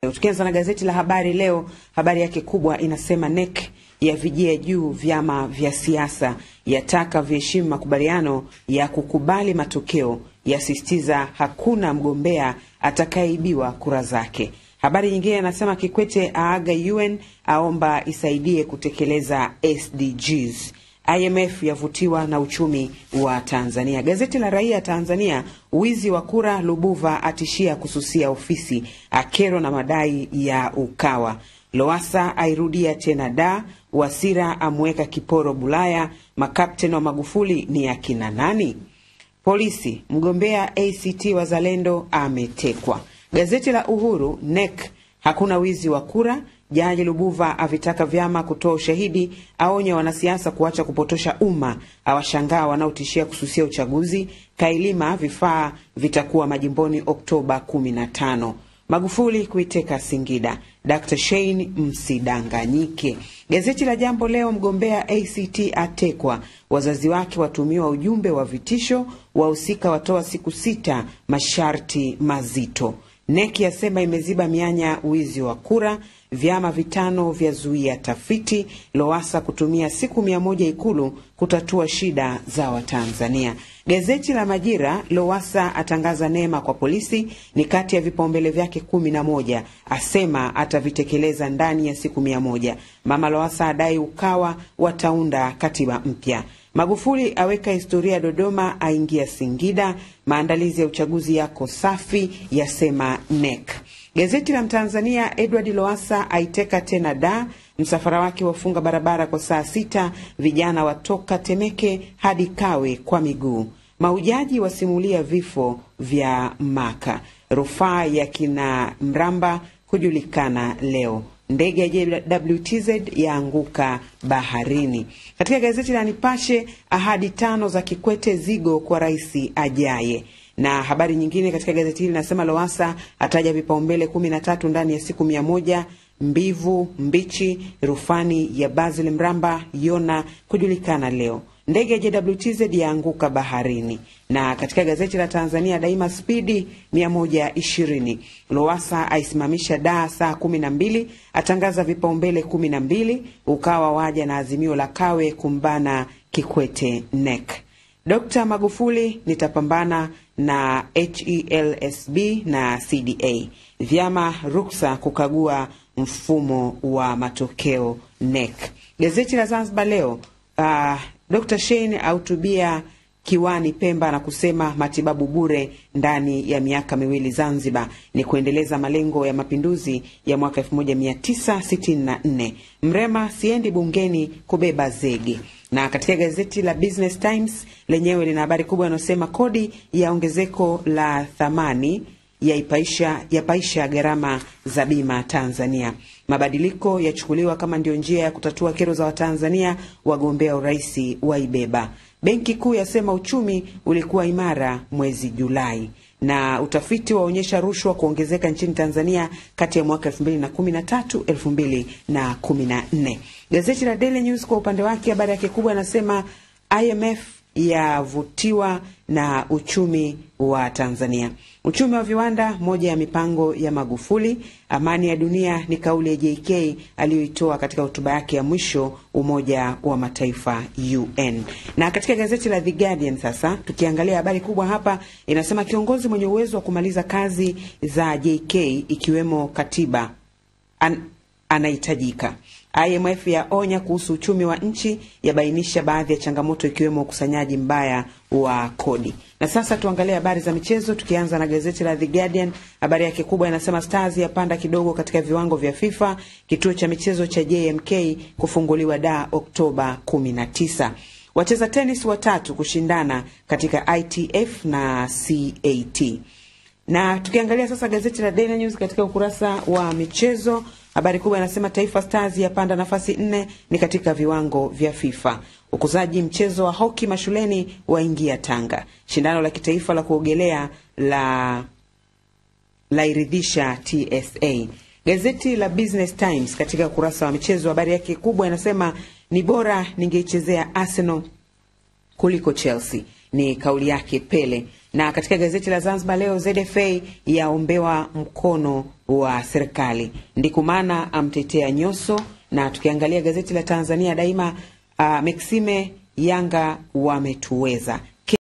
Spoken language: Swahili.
Tukianza na gazeti la Habari Leo, habari yake kubwa inasema NEC ya vijia juu vyama vya siasa, yataka viheshimu makubaliano ya kukubali matokeo, yasisitiza hakuna mgombea atakayeibiwa kura zake. Habari nyingine inasema Kikwete aaga UN, aomba isaidie kutekeleza SDGs. IMF yavutiwa na uchumi wa Tanzania. Gazeti la Raia Tanzania, wizi wa kura, Lubuva atishia kususia ofisi, akero na madai ya Ukawa. Lowassa airudia tena da, Wasira amweka kiporo Bulaya, makapteni wa Magufuli ni akina nani? Polisi, mgombea ACT Wazalendo ametekwa. Gazeti la Uhuru, NEC hakuna wizi wa kura, Jaji Lubuva avitaka vyama kutoa ushahidi, aonya wanasiasa kuacha kupotosha umma, awashangaa wanaotishia kususia uchaguzi, Kailima vifaa vitakuwa majimboni Oktoba 15. Magufuli kuiteka Singida, Dr. Shane msidanganyike. Gazeti la Jambo Leo, mgombea ACT atekwa, wazazi wake watumiwa ujumbe wa vitisho, wahusika watoa siku 6 masharti mazito. NEC yasema imeziba mianya wizi wa kura, vyama 5 vya zuia tafiti, Lowassa kutumia siku 100 Ikulu kutatua shida za Watanzania. Gazeti la Majira, Lowassa atangaza neema kwa polisi, ni kati ya vipaumbele vyake 11, asema atavitekeleza ndani ya siku 100. Mama Lowassa adai Ukawa wataunda katiba mpya. Magufuli aweka historia Dodoma, aingia Singida, maandalizi ya uchaguzi yako safi, yasema NEC. Gazeti la Mtanzania, Edward Lowassa aiteka tena da, msafara wake wafunga barabara kwa saa 6, vijana watoka Temeke hadi Kawe kwa miguu. Mahujaji wasimulia vifo vya Maka. Rufaa ya kina Mramba kujulikana leo. Ndege ya JWTZ yaanguka baharini. Katika gazeti la Nipashe, ahadi 5 za Kikwete zigo kwa rais ajaye. Na habari nyingine katika gazeti hili nasema Lowassa ataja vipaumbele 13 ndani ya siku 100, mbivu mbichi, rufani ya Basil Mramba Yona kujulikana leo. Ndege ya JWTZ yaanguka baharini. Na katika gazeti la Tanzania Daima, spidi 120, Lowassa aisimamisha da saa 12, atangaza vipaumbele 12, Ukawa waja na azimio la Kawe kumbana Kikwete NEC. Dr. Magufuli, nitapambana na HELSB na CDA. Vyama ruksa kukagua mfumo wa matokeo NEC. Gazeti la Zanzibar Leo, Dr. Shane autubia Kiwani Pemba na kusema matibabu bure ndani ya miaka 2 Zanzibar ni kuendeleza malengo ya mapinduzi ya mwaka 1964. Mrema siendi bungeni kubeba zege. Na katika gazeti la Business Times lenyewe lina habari kubwa inayosema kodi ya ongezeko la thamani yapaisha gharama za bima Tanzania. Mabadiliko yachukuliwa kama ndio njia ya kutatua kero za Watanzania, wagombea urais waibeba. Benki Kuu yasema uchumi ulikuwa imara mwezi Julai. Na utafiti waonyesha rushwa kuongezeka nchini Tanzania kati ya mwaka 2013 2014. Gazeti la Daily News kwa upande wake habari yake kubwa inasema IMF yavutiwa na uchumi wa Tanzania. Uchumi wa viwanda, moja ya mipango ya Magufuli. Amani ya dunia ni kauli ya JK aliyoitoa katika hotuba yake ya mwisho Umoja wa Mataifa UN. Na katika gazeti la The Guardian sasa, tukiangalia habari kubwa hapa, inasema kiongozi mwenye uwezo wa kumaliza kazi za JK ikiwemo katiba anahitajika. IMF yaonya kuhusu uchumi wa nchi, yabainisha baadhi ya changamoto ikiwemo ukusanyaji mbaya wa kodi. Na sasa tuangalie habari za michezo, tukianza na gazeti la The Guardian. Habari yake kubwa inasema Stars yapanda kidogo katika viwango vya FIFA, kituo cha michezo cha JMK kufunguliwa da Oktoba 19. Wacheza tennis 3 kushindana katika ITF na CAT. Na tukiangalia sasa gazeti la Daily News katika ukurasa wa michezo, habari kubwa inasema Taifa Stars yapanda nafasi 4 ni katika viwango vya FIFA. Ukuzaji mchezo wa hockey mashuleni waingia Tanga. Shindano la kitaifa la kuogelea la iridhisha TSA. Gazeti la Business Times katika ukurasa wa michezo, habari yake kubwa inasema ni bora ningeichezea Arsenal kuliko Chelsea, ni kauli yake Pele. Na katika gazeti la Zanzibar Leo, ZFA yaombewa mkono wa serikali, Ndikumana amtetea Nyoso. Na tukiangalia gazeti la Tanzania Daima, Maxime, Yanga wametuweza.